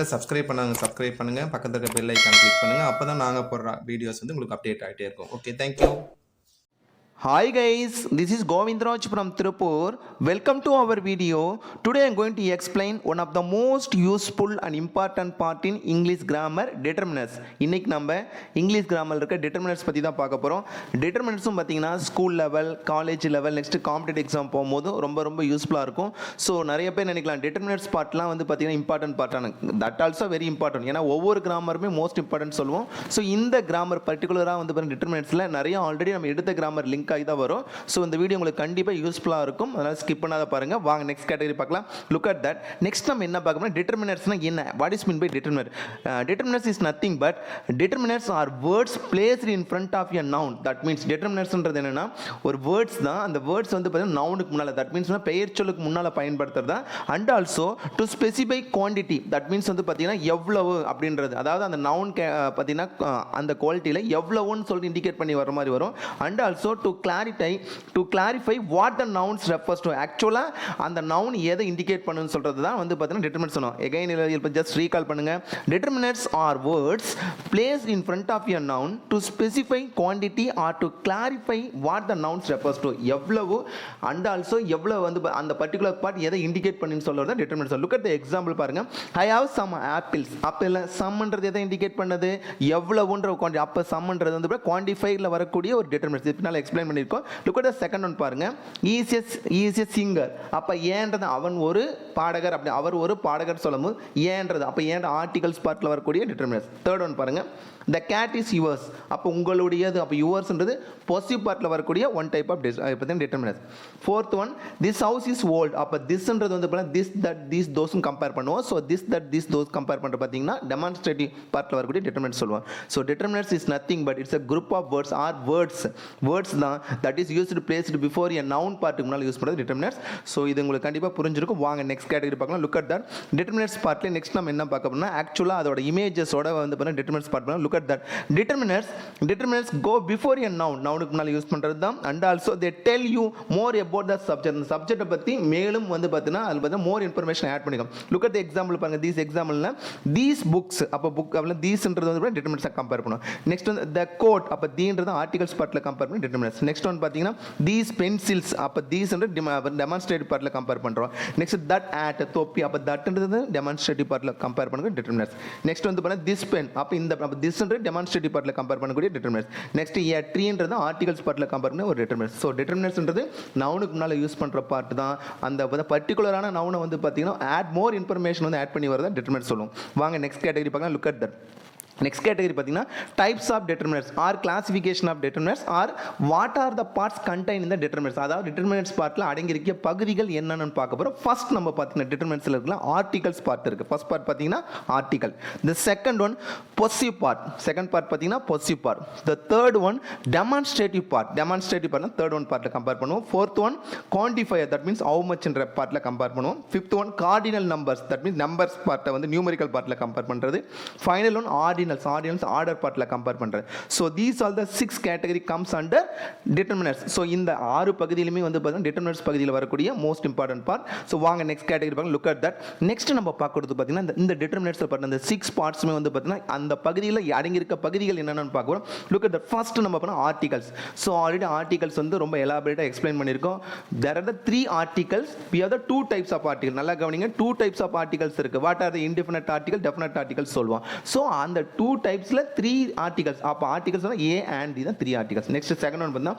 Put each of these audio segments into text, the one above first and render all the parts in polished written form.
சேனலை சப்ஸ்கிரைப் பண்ணுங்க பக்கத்துல இருக்க பெல் ஐக்கான் கிளிக் பண்ணுங்க அப்பதான் நாங்க போடுற வீடியோஸ் வந்து உங்களுக்கு அப்டேட் ஆகிட்டே இருக்கும். Okay, thank you. Hi guys, this is Govindraj from Tirupur. Welcome to our video. Today I am going to explain one of the most useful and important part in English grammar, determinants. இன்னைக்கு நம்ம English கிராமரில் இருக்க determinants பற்றி தான் பார்க்க போகிறோம். determinantsம் பார்த்தீங்கன்னா school level, college level, next competitive exam போகும்போது ரொம்ப யூஸ்ஃபுல்லாக இருக்கும். ஸோ நிறைய பேர் நினைக்கலாம் determinants பார்ட்லாம் வந்து பார்த்தீங்கன்னா இம்பார்ட்டன்ட் பார்ட்டான தட் ஆல்சோ வெரி இம்பார்ட்டன்ட். ஏன்னா ஒவ்வொரு கிராமருமே மோஸ்ட் இம்பார்ட்டன்ட் சொல்லுவோம். ஸோ இந்த கிராமர் பர்டிகுலராக வந்து பார்த்தீங்கன்னா determinantsல நிறைய ஆல்ரெடி நம்ம எடுத்த கிராமர் லிங்க் ஆகி தான் வரும். ஸோ இந்த வீடியோ உங்களுக்கு கண்டிப்பாக யூஸ்ஃபுல்லாக இருக்கும். அதனால் ஸ்கிப் பண்ணாத பாருங்க. வாங்க நெக்ஸ்ட் கேட்டகரி பார்க்கலாம். Look at that. நெக்ஸ்ட் நம்ம என்ன பார்க்கணும், டிட்டர்மினர்ஸ்னா என்ன, what is mean by determiner. Determiners is nothing but determiners are words placed in front of a noun. That means டிட்டர்மினர்ஸ்ன்றது என்னன்னா ஒரு வேர்ட்ஸ் தான். அந்த வேர்ட்ஸ் வந்து பார்த்தீங்கன்னா நவுனுக்கு முன்னால், தட் மீன்ஸ் பெயர் சொல்லுக்கு முன்னால் பயன்படுத்துறது தான். And also to specify quantity, that means வந்து பார்த்தீங்கன்னா எவ்வளவு அப்படின்றது, அதாவது அந்த நவுன் பார்த்தீங்கன்னா அந்த குவாலிட்டியில் எவ்வளவுன்னு சொல்லிட்டு இண்டிகேட் பண்ணி வர மாதிரி வரும். And also to clarify what the nouns refers to. ஆக்சுவலா அந்த நவுன் எதை இண்டிகேட் பண்ணுன்னு சொல்றது தான் வந்து பார்த்தீங்கன்னா டிட்டர்மினன்ட் சொன்னோம். எகைன் இப்போ ஜஸ்ட் ரீகால் பண்ணுங்க. Determinants are words placed in front of a noun to specify quantity or to clarify what the nouns refers to. எவ்வளவு and also எவ்வளவு வந்து அந்த பர்టిక్యులர் பார்ட் எதை இண்டிகேட் பண்ணுன்னு சொல்றது தான் determinant. Look at the example பாருங்க. I have some apples. அப்பல சம்ன்றது எதை இண்டிகேட் பண்ணது, எவ்வளவுன்ற குவான்டிட்டி. அப்ப சம்ன்றது வந்து குவான்டிஃபைல வரக்கூடிய ஒரு டிட்டர்மினன்ட். இப்போ நான் எக்ஸ்பிளைன் பண்ணிருக்கோம். Look at the second one பாருங்க. He is a singer. அப்ப ஏன்றது அவன் ஒரு பாடகர், அப்படி அவர் ஒரு பாடகர் சொல்லும்போது ஏன்றது அப்ப ஏன் ஆர்டிகல்ஸ் பார்ட்ல வரக்கூடிய டிட்டர்மினன்ட். தேர்ட் ஒன் பாருங்க. The cat is yours. அப்ப உங்களுடையது, அப்ப yours-ன்றது possessive பார்ட்ல வரக்கூடிய one type of determinant. Fourth one, this house is old. அப்ப this-ன்றது வந்து பாத்தீங்கன்னா this, that, these, those compare பண்ணுவோம். So this, that, these, those compare பண்ற பாத்தீங்கன்னா demonstrative பார்ட்ல வரக்கூடிய determinant சொல்லுவோம். So determinants is nothing but it's a group of words or words தான் that is used to placed before a noun பார்ட்டுக்கு முன்னால use பண்றது determinants. So இது உங்களுக்கு கண்டிப்பா புரிஞ்சிருக்கும். வாங்க நெக்ஸ்ட் கேட்டகரி பார்க்கலாம். Look at that. Determinants பார்ட்ல நெக்ஸ்ட் நம்ம என்ன பார்க்க போறோம்னா ஆக்சுவலா அதோட இமேஜஸோட வந்து பாத்தீங்கன்னா determinants பார்ட் பண்ணலாம். Look at that. Determinants go before a noun. நவுனுக்கு முன்னால யூஸ் பண்றது தான். And also they tell you more about the subject. அந்த சப்ஜெக்ட்டை பத்தி மேலும் வந்து பாத்தீங்கன்னா அதுல பாத்தீங்கன்னா more information ஆட் பண்ணிக்கலாம். Look at the example பாருங்க. These exampleல these books, அப்ப புக் அப்பல theseன்றது வந்து determinants கம்பேர் பண்ணுவோம். நெக்ஸ்ட் வந்து the coat, அப்ப theன்றது ஆர்டிகல்ஸ் பார்ட்ல கம்பேர் பண்ணி determinants. நெக்ஸ்ட் ஒன் பாத்தீங்கன்னா these pencils, அப்ப theseன்றது demonstrative பார்ட்ல கம்பேர் பண்றோம். நெக்ஸ்ட் that at, தொப்பி, அப்ப thatன்றது demonstrative பார்ட்ல கம்பேர் பண்ணுங்க determinants. நெக்ஸ்ட் வந்து பாருங்க this pen, அப்ப இந்த thisன்றது demonstrative பார்ட்ல கம்பேர் பண்ணக்கூடிய determinants. நெக்ஸ்ட் a treeன்றது ஆர்டிகல்ஸ் பார்ட்ல கம்பேர் பண்ண ஒரு determinants. So determinantsன்றது நவுனுக்கு முன்னால யூஸ் பண்ற பார்ட் தான். அந்த பர்టిక్యులரான நவுனை வந்து பாத்தீங்கன்னா add more information வந்து ஆட் பண்ணி வரத determinants சொல்லுவோம். வாங்க நெக்ஸ்ட் கேட்டகரி பார்க்கலாம். Look at that. Next category பார்த்தீங்கன்னா types of determinants or classification of determinants or what are the parts contain in the determinants. அதாவது டிட்டர்மினன்ட்ஸ் பார்ட்டில் அடங்கியிருக்க பகுதிகள் என்னென்னு பார்க்க போகிறோம். ஃபர்ஸ்ட் நம்ம பார்த்தீங்கன்னா டிட்டர்மினன்ட்ஸில் இருக்கலாம் ஆர்டிகல்ஸ் பார்ட் இருக்குது. ஃபர்ஸ்ட் பார்ட் பார்த்தீங்கன்னா article. The second one possessive part. Second part பார்த்தீங்கன்னா possessive part. The third one demonstrative part. Demonstrative பார்ட்னா தேர்ட் ஒன் பார்ட்டில் கம்பேர் பண்ணுவோம். Fourth one quantifier, that means how மச்ன்ற பார்ட்டில் கம்பேர் பண்ணுவோம். Fifth one cardinal numbers, that means numbers பார்ட்டை வந்து numerical பார்ட்டில் கம்பேர் பண்ணுறது. ஃபைனல் ஒன் ஆர்டினல்ஸ் ஆர்டர் பார்ட்ல கம்பேர் பண்றது. So these all the 6 category comes under determinants. So இந்த 6 பகுதியிலுமே வந்து பாத்தீங்கன்னா determinants பகுதியில் வரக்கூடிய most important part. So வாங்க next category பார்க்கலாம். Look at that. Next நம்ம பார்க்கிறது பாத்தீங்கன்னா இந்த determinants பார்ட் அந்த 6 partsமே வந்து பாத்தீங்கன்னா அந்த பகுதியில் அடங்கி இருக்க பகுதிகள் என்னன்னு பார்க்கிறோம். Look at that. First நம்ம பார்த்தா articles. So already articles வந்து ரொம்ப elaborate explain பண்ணிருக்கோம். There are the 3 articles. We have the 2 types of articles. நல்லா கவனிங்க. 2 types of articles இருக்கு. What are the indefinite article, definite articles சொல்லுவோம். So அந்த 2 typesல 3 ஆர்டிகல்ஸ். அப்ப ஆர்டிகல்ஸ் A and D தான் 3 ஆர்டிகல்ஸ். நெக்ஸ்ட் செகண்ட் ஒன் பார்த்தா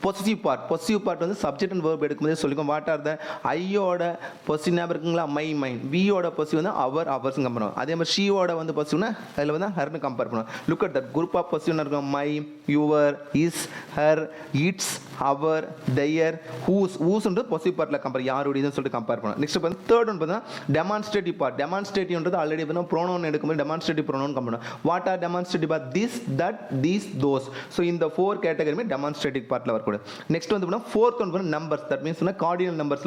positive part. Positive part வந்து subject and verb எடுக்கும்போது சொல்லிக்கோம். வாட் ஆர் த ஐயோட பொசிட்டிவ் ஞாபகம் இருக்குங்களா, மை மைண்ட். வியோட பொசிட்டிவ் வந்து அவர் அவர்ஸ் கம்பேர் பண்ணுவோம். அதே மாதிரி ஷீயோட வந்து பொசிட்டிவ்னா அதில் வந்து ஹர்னு கம்பேர் பண்ணுவோம். Look at that. Group of பொசிட்டிவ்னா இருக்கும் my, your, his, her, its, our, their, ஹூஸ்ன்றது பொசிட்டிவ் பார்ட்ல கம்பேர் யாருடையதுன்னு சொல்லிட்டு கம்பேர் பண்ணுவோம். நெக்ஸ்ட் வந்து தேர்ட் ஒன் பார்த்தீங்கன்னா டெமான்ஸ்ட்ரேட்டிவ் பார்ட். டெமான்ஸ்ட்ரேட்டிவ்ன்றது ஆல்ரெடி வந்து ப்ரோனவுன் எடுக்கும்போது டெமான்ஸ்ட்ரேட்டிவ் ப்ரோனவுன் கம்பேர் பண்ணுவோம். What are demonstrative part, this, that, these, those. So இந்த 4 கேட்டகரியுமே டெமான்ஸ்ட்ரேட்டிவ் பார்ட்ல வரக்கூடாது. நெக்ஸ்ட் வந்து fourth one numbers. That means cardinal numbers.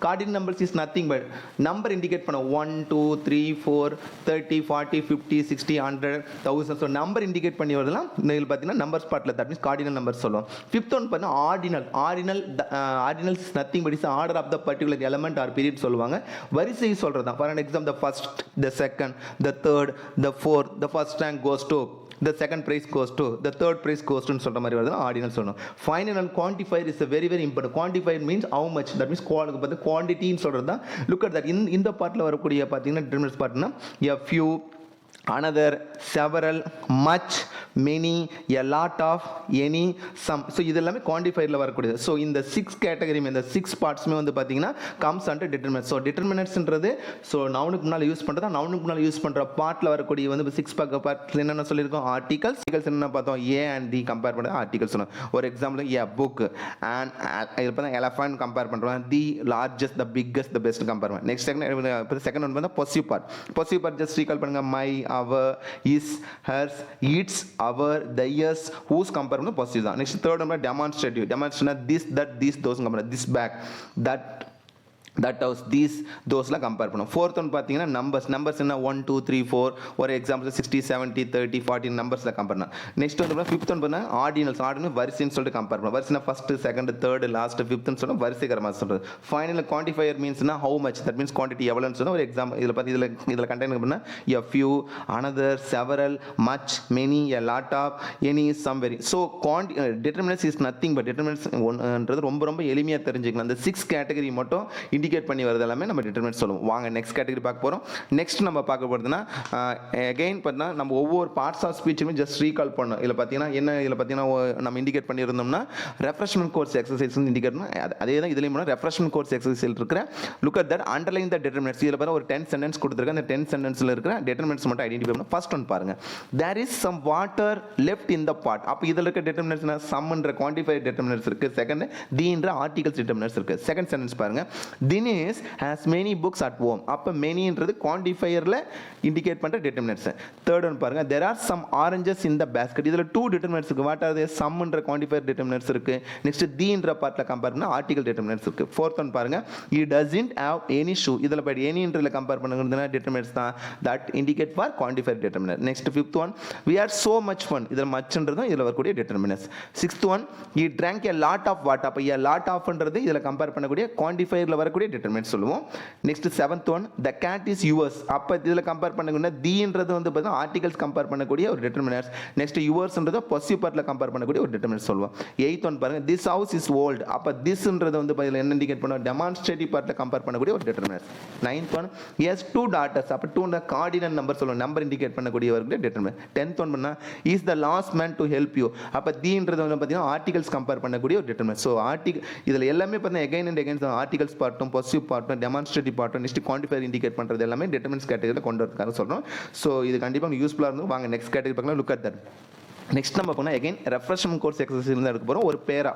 Cardinal numbers is nothing but number indicate பண்ண 1 2 3 4 30 40 50 60 100 1000. So number indicate பண்ணி வரதுலாம் இதில் பார்த்தீங்கன்னா numbers பார்ட்ல that means cardinal numbers சொல்லுவோம். Fifth one பார்த்தா odd ordinal is nothing but is order of the particular element or period சொல்லுவாங்க. வரிசை சொல்கிறது தான். For example the first, the second, the third, the fourth, the first rank goes to, the second prize goes to, the third prize goes to சொல்ற மாதிரி வருது ordinal சொல்லணும். Final and quantifier is very very important. Quantifier means how much, that means குவான்டிட்டின்னு சொல்கிறது தான். Look at that. இந்த பார்ட்டில் வரக்கூடிய பார்த்தீங்கன்னா டிட்டர்மினன்ஸ் பார்ட்னா a few, another, several, much, many, a lot of, any, some. So இது எல்லாமே குவான்டிஃபையரில் வரக்கூடியது. ஸோ இந்த 6 கேட்டகரி, இந்த 6 பார்ட்ஸுமே வந்து பார்த்தீங்கன்னா கம்ஸ் அண்டர் டிட்டர்மினன்ட்ஸ். ஸோ டிட்டர்மினன்ட்ஸ்ன்றது ஸோ நவுனுக்கு முன்னால் யூஸ் பண்ணுறது, நவுனுக்கு முன்னால் யூஸ் பண்ணுற பார்ட்டில் வரக்கூடிய வந்து 6 பார்ட்ஸ் என்னென்ன சொல்லியிருக்கோம். ஆர்டிகல்ஸ் என்னென்ன பார்த்தோம், ஏ அண்ட் தி கம்பேர் பண்ணுறது ஆர்டிகல்ஸ் சொன்னோம். ஒரு எக்ஸாம்பிள் ஏ புக் அண்ட் இது பார்த்தா எலஃபண்ட் கம்பேர் பண்ணுறோம். The largest, the biggest, the best compare பண்ணுவோம். நெக்ஸ்ட் செகண்ட் ஒன் பார்த்தா பொசிவ் பார்ட் ஜஸ்ட் ரீகால் பண்ணுங்க. My, our, is, hers, its, our, theirs, whose compare பண்ண பாசிட்டிவ் தான். Next third number demonstrative this, that, these, those compare, this bag, that house, these, those-லாம் compare பண்ணும். Fourth one பார்த்தீங்கன்னா numbers என்ன 1 2 3 4 ஒரு example 60 70 30 40 நம்பர்ஸில் compare பண்ணலாம். நெக்ஸ்ட் வந்து ஃபிஃப்த் ஒன் பார்த்தா ஆர்டினல் வரிசைன்னு சொல்லிட்டு கம்பேர் பண்ணலாம். வரிசைனா ஃபர்ஸ்ட், செகண்ட், தேர்ட், லாஸ்ட், ஃபிஃப்த்னு சொன்னால் வரிசைகரமாக சொல்கிறது. ஃபைனல் குவான்டிஃபையர் மீன்ஸ்னா how much, that means quantity எவ்வளோன்னு சொன்னால் ஒரு எக்ஸாம்பிள் இதில் பார்த்து இதில் கண்டெயின் பண்ணால் a few, another, several, much, many, a lot of, any, some, very. So determinants is nothing but determinants ரொம்ப ரொம்ப எளிமையாக தெரிஞ்சுக்கலாம். அந்த 6 கேட்டகரி மட்டும் இண்டிகேட் பண்ணி வரது எல்லாமே நம்ம டிட்டர்மினன்ட் சொல்லுவோம். வாங்க நெக்ஸ்ட் கேட்டகரி பார்க்க போகிறோம். நெக்ஸ்ட் நம்ம பார்க்க போகிறதுனா அகைன் பார்த்தீங்கன்னா நம்ம ஒவ்வொரு பார்ட்ஸ் ஆஃப் ஸ்பீச்சுமே ஜஸ்ட் ரீகால் பண்ணோம். இதில் பார்த்தீங்கன்னா நம்ம இண்டிகேட் பண்ணியிருந்தோம்னா ரெஃப்ரெஷ்மெண்ட் கோர்ஸ் எக்ஸசைஸ் இண்டிகேட் பண்ணோம். அதே தான் இதுலேயும் பண்ணோம். ரெஃப்ரெஷ்மெண்ட் கோர்ஸ் எக்ஸசைஸ் இருக்கிற look at that underline the determinants. இதில் பாருங்க ஒரு 10 சென்டென்ஸ் கொடுத்துருக்கேன். அந்த 10 சென்டென்ஸில் இருக்கிற டிட்டர்மினன்ட்ஸ் மட்டும் ஐடென்டிஃபை பண்ணணும். ஃபர்ஸ்ட் ஒன் பாருங்க. There is some water left in the pot. அப்போ இதில் இருக்க டிட்டர்மினன்ட்ஸ்னா சம்ன்ற குவான்டிஃபைட் டிட்டர்மினன்ட்ஸ் இருக்குது. செகண்ட் தீன்ற ஆர்டிகல்ஸ் டிட்டர்மினன்ட்ஸ் இருக்குது. செகண்ட் சென்டென்ஸ் பாருங்க. Dinesh has many books at home. அப்ப manyன்றது குவான்டிஃபையர்ல இண்டிகேட் பண்ற டிட்டர்மினன்ட்ஸ். தேர்ட் ஒன் பாருங்க. there are some oranges in the basket. இதுல 2 டிட்டர்மினன்ட்ஸ் இருக்கு. What are they? சம்ன்ற குவான்டிஃபையர் டிட்டர்மினன்ட்ஸ் இருக்கு. நெக்ஸ்ட் தீன்ற பார்ட்ல கம்பேர் பண்ணா ஆர்டிகல் டிட்டர்மினன்ட்ஸ் இருக்கு. ஃபோர்த் ஒன் பாருங்க. he doesn't have any shoe. இதுல பட் anyன்றதுல கம்பேர் பண்ணுறதுனா டிட்டர்மினன்ட்ஸ் தான். that indicate for quantifier determinant. Next fifth one. we are so much fun. இதுல மச்ன்றதும் இதுல வரக்கூடிய determinants. Sixth one. he drank a lot of water. அப்ப a lot ofன்றது இதுல கம்பேர் பண்ணக்கூடிய குவான்டிஃபையர்ல வரக்கூடிய டிட்டர்மினன்ட்ஸ் சொல்லுவோம். Next seventh one. the cat is yours. அப்ப இதுல கம்பேர் பண்ணக்கூடிய தீன்றது வந்து பார்த்தா ஆர்டிகல்ஸ் கம்பேர் பண்ணக்கூடிய ஒரு டிட்டர்மினன்ட்ஸ். நெக்ஸ்ட் யுவர்ஸ்ன்றது பொசிவ் பார்ட்ல கம்பேர் பண்ணக்கூடிய ஒரு டிட்டர்மினன்ட் சொல்லுவோம். எய்த் ஒன் பாருங்க. this house is old. அப்ப thisன்றது வந்து பார்த்தா என்ன இண்டிகேட் பண்ணுவோம்? டெமான்ஸ்ட்ரேட்டிவ் பார்ட்ல கம்பேர் பண்ணக்கூடிய ஒரு determinant. Ninth one. he has 2 daughters. அப்ப 2 ன்ற கார்டினல் நம்பர் சொல்லுவோம். நம்பர் இண்டிகேட் பண்ணக்கூடிய ஒரு டிட்டர்மினன்ட். 10th ஒன் பண்ணா is the last man to help you. அப்ப தீன்றது வந்து பார்த்தீங்கன்னா ஆர்டிகல்ஸ் கம்பேர் பண்ணக்கூடிய ஒரு டிட்டர்மினன்ட். ஸோ இதுல எல்லாமே பார்த்தா எகைன் அண்ட் எகைன் ஆர்டிகல்ஸ் பார்ட்டும் பொசிவ் பார்ட்டும் டெமான்ஸ்ட்ரேட்டிவ் பார்ட்டும் நெக்ஸ்ட் குவான்டிஃபையர் இண்டிகேட் பண்றது எல்லாமே டிட்டர்மினன்ட்ஸ் கேட்டகரியில் கொண்டு வரதுக்காக சொல்றோம். ஸோ இது கண்டிப்பாக யூஸ்ஃபுல்லாக இருக்கும். வாங்க நெக்ஸ்ட் கேட்டகரி பார்க்கலாம். Look at that. நெக்ஸ்ட் நம்ம போனால் எகைன் ரெஃப்ரெஷ்மெண்ட் கோர்ஸ் எக்ஸசைஸ் தான் எடுக்க போகிறோம். ஒரு பேரா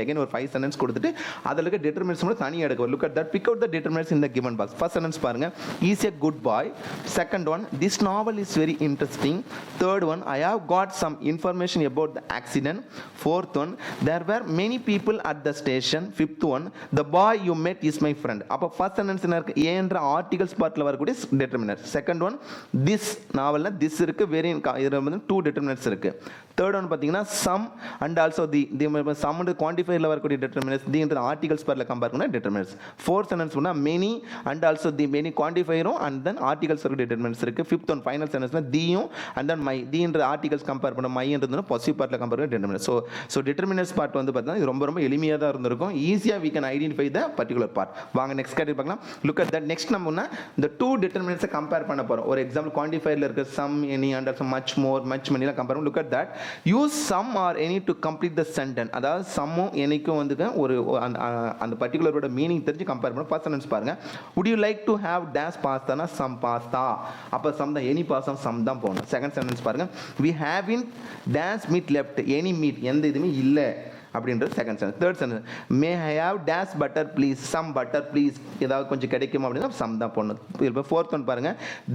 எகைன் ஒரு 5 சென்டென்ஸ் கொடுத்துட்டு அதில் இருக்க டிட்டர்மினன்ட்ஸ் மட்டும் தனியாக எடுக்க. Look at that. Pick out the determinants in the given box. First sentence பாருங்க. Is a good boy. Second one. This novel is very interesting. Third one. I have got some information about the accident. Fourth one. There were many people at the station. Fifth one. The boy you met is my friend. அப்போ first sentence என்ன இருக்கு? ஏன்ற articles பார்ட்டில் வரக்கூடிய determinant. Second one. This நாவலில் this இருக்கு. Very இதில் வந்து 2 டிட்டர்மினன்ட்ஸ் இருக்கு. தேர்ட் ஒன் பார்த்தீங்கன்னா சம் அண்ட் ஆல்சோ சம் குவான்டிஃபையர்ல வரக்கூடிய டிட்டர்மினன்ட்ஸ். தி என்ற ஆர்டிகல்ஸ் பார்ட்ல கம்பேர் பண்ண டிட்டர்மினன்ட்ஸ். ஃபோர்த் சென்டென்ஸ் சொன்னா many and also the many குவான்டிஃபையரும் அண்ட் தென் ஆர்டிகல்ஸ் வரக்கூடிய டிட்டர்மினன்ட்ஸ் இருக்கு. ஃபிஃப்த் ஒன் ஃபைனல் சென்டென்ஸ்னா தியும் அண்ட் தென் மை. தி என்ற ஆர்டிகல்ஸ் கம்பேர் பண்ண மைன்றது பொசிவ் பார்ட்ல கம்பேர் பண்ண டிட்டர்மினன்ட்ஸ். ஸோ டிட்டர்மினன்ட்ஸ் பார்ட் வந்து பார்த்தீங்கன்னா இது ரொம்ப ரொம்ப எளிமையாக தான் இருந்திருக்கும். ஈஸியாக we can identify the particular part. வாங்க நெக்ஸ்ட் கேட்டகரி பார்க்கலாம். Look at that. நெக்ஸ்ட் நம்ம இந்த 2 டிட்டர்மினன்ட்ஸை கம்பேர் பண்ண போறோம். ஒரு எக்ஸாம்பிள் குவான்டிஃபையர்ல இருக்க some, any and also much, more, much, many எல்லாம் கம்பேர் பண்ணி. Look at that. Use some or any to complete the sentence. அதாவது சம்மும் எனக்கும் வந்து ஒரு அந்த பர்டிகுலரோட மீனிங் தெரிஞ்சு கம்பேர் பண்ண. ஃபர்ஸ்ட் சென்டென்ஸ் பாருங்க. would you like to have dash பாஸ்தானா சம் பாஸ்தா. அப்ப சம் தான். எனி பாஸ்தா சம் தான் போகணும். செகண்ட் சென்டென்ஸ் பாருங்க. we haven't dash meat left. Any meat எந்த இதுமே இல்லை அப்படின்றது second sentence. Third sentence. May I have dash butter please. Some butter please. ஏதாவது கொஞ்சம் கிடைக்குமா அப்படின்னா சம் தான் போடணும். இப்போ ஃபோர்த் ஒன் பாருங்க.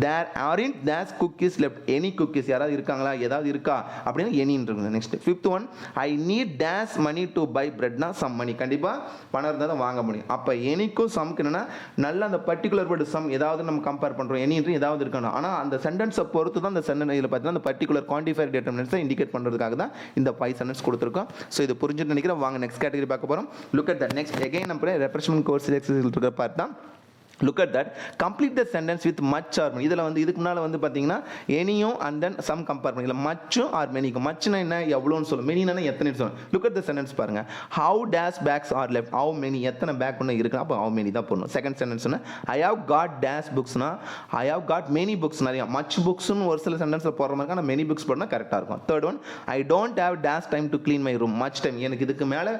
There aren't dash cookies left. Any cookies யாராவது இருக்காங்களா, ஏதாவது இருக்கா அப்படின்னு எனின்னு இருக்கு. Next fifth one. I need dash money to buy பிரெட்னா சம் மணி. கண்டிப்பாக பணம் இருந்தால் தான் வாங்க முடியும். அப்போ எனிக்கும் சம்க்கு என்னன்னா நல்ல அந்த பர்டிகுலர் வேர்டு சம் ஏதாவது நம்ம கம்பேர் பண்ணுறோம். எனின்று ஏதாவது இருக்கணும். ஆனால் அந்த சென்டென்ஸை பொறுத்து தான் அந்த சென்டென்ஸ் இதில் பார்த்தீங்கன்னா அந்த பர்டிகுலர் குவான்டிஃபையர் டிட்டர்மினன்ட்ஸை இண்டிகேட் பண்ணுறதுக்காக தான் இந்த 5 சென்டென்ஸ் கொடுத்துருக்கோம். ஸோ இது புரிஞ்சு புரிஞ்சுட்டு நினைக்கிறேன். வாங்க நெக்ஸ்ட் கேட்டகரி பார்க்க போகிறோம். Look at that. Next again நம்ம ரெஃப்ரெஷ்மெண்ட் கோர்ஸ் எக்ஸசைஸ் இருக்கிற பார்ட் தான். Look at that. Complete the sentence with much or many. இதில் வந்து இதுக்கு முன்னால் வந்து பார்த்தீங்கன்னா எனியும் அண்ட் தென் சம் கம்பேர் பண்ணி மச்சும் ஆர் மெனிக்கும். மச்சுனா என்ன எவ்வளோன்னு சொல்லும், மெனினா எத்தனை சொல்லும். லுக் அட் த சென்டென்ஸ் பாருங்க. How dash bags are left, how many எத்தனை பேக் ஒன்று இருக்கு, அப்போ ஹவு மெனி தான் போடணும். Second sentence I have got dash புக்ஸ்னா I have got many books, நிறைய மச் புக்ஸ்னு ஒரு சில சென்டென்ஸில் போடுற மாதிரி ஆனால் மெனி புக்ஸ் போடணும் கரெக்டாக இருக்கும். Third one I don't have dash time to clean my room, much time எனக்கு இதுக்கு மேலே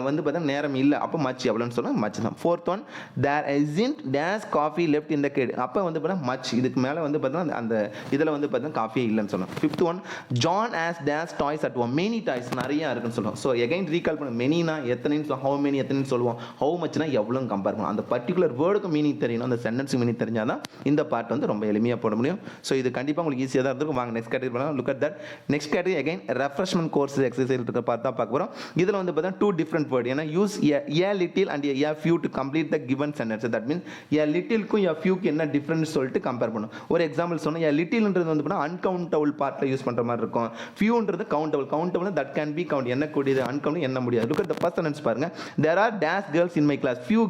வந்து பார்த்தா நேரம் இல்லை, அப்போ மச் எவ்வளோன்னு சொன்னால் மச் தான். Fourth one there isn't dash coffee left in the cat, அப்போ வந்து பார்த்தீங்கன்னா மச் இதுக்கு மேலே வந்து பார்த்தீங்கன்னா அந்த இதில் வந்து பார்த்தீங்கன்னா காஃபியே இல்லைன்னு சொல்லணும். Fifth one John as dash toys at home, many toys நிறையா இருக்குன்னு சொல்லுவோம். ஸோ எகைன் ரீகால் பண்ண மெனினா எத்தனைன்னு ஹவு மெனி எத்தனைன்னு சொல்லுவோம், ஹவு மச்னா எவ்வளோன்னு கம்பேர் பண்ணுவோம். அந்த பர்டிகுலர் வேர்டுக்கு மீனிங் தெரியணும், அந்த சென்டென்ஸுக்கு மீனிங் தெரிஞ்சால் தான் இந்த பார்ட் வந்து ரொம்ப எளிமையாக போட முடியும். ஸோ இது கண்டிப்பாக உங்களுக்கு ஈஸியாக தான் இருக்கும். வாங்க நெக்ஸ்ட் கேட்டகரி பண்ணலாம். Look at that. Next category again refreshment course exercise இருக்கிற பார்ட் தான் பார்க்க போகிறோம். இதில் வந்து பார்த்தீங்கன்னா 2 டிஃப்ரெண்ட் வேர்டு, ஏன்னா use a little and a few to complete the given sentence. That means a லிட்டில்க்கும் ஏ ஃபியூக்கு என்ன டிஃப்ரென்ஸ் சொல்லிட்டு கம்பேர் பண்ணும். ஒரு எக்ஸாம்பிள் சொன்னால் ஏ லிட்டில்ன்றது வந்து பார்த்தீங்கன்னா அன்கவுண்டபிள் பார்ட்டில் யூஸ் பண்ணுற மாதிரி இருக்கும். ஃபியூன்றது countable, countable that can be count, என்ன கூடியது, அன்கவுண்ட் என்ன முடியாது. Look at the first sentence பாருங்க. There are dash girls in my class, few